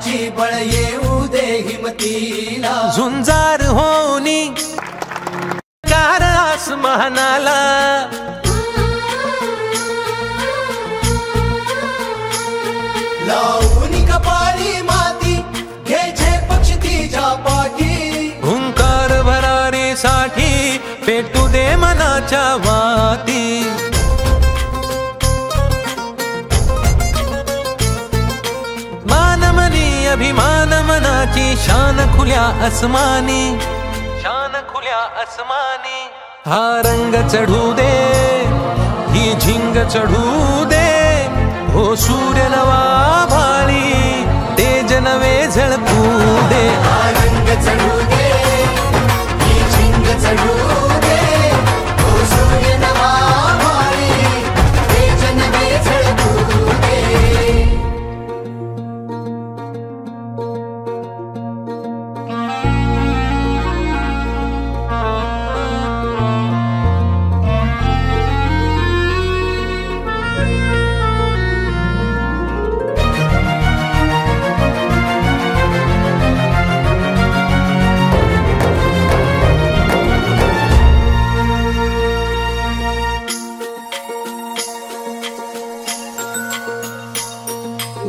पायाची बळ येऊ दे हिमतीला, झुंजार होनी कार आसमानाला, लावून कपाळी माती घ्यायचे पक्ष तिच्या पाठी, हुंकार भरारीसाठी पेटू दे मनाच्या वाती, मानमनी अभिमान मनाची शान खुल्या आसमानी, शान खुल्या आसमानी, हा रंग चढू दे ही झिंग चढू दे, हो सूर्य नवा भाळी तेज नवे झळकू दे, हा रंग चढू दे ही झिंग चढू दे, हो सूर्य नवा भाळी तेज नवे झळकू दे.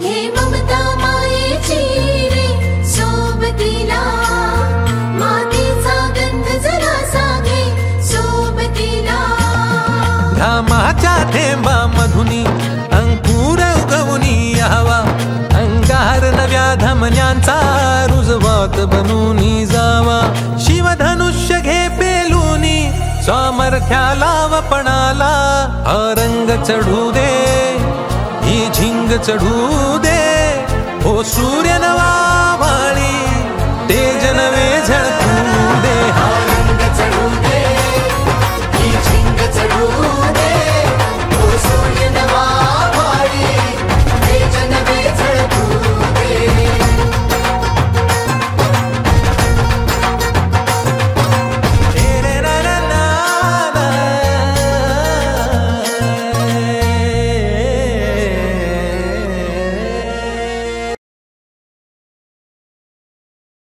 घे ममता मायेची रे सोबतीला, मातीचा गंध जरासा घे सोबतीला, घामाच्या थेंबा मधुनी अंकुर उगवूनी यावा, अंगार नव्या धमन्यांचा रुजवात बनूनी जावा, शिवधनुष्य घे पेलूनी सामर्थ्याला वपणाला, हा रंग चढू दे ही झिंग चढू दे, हो सूर्य नवा भाळी तेज नवे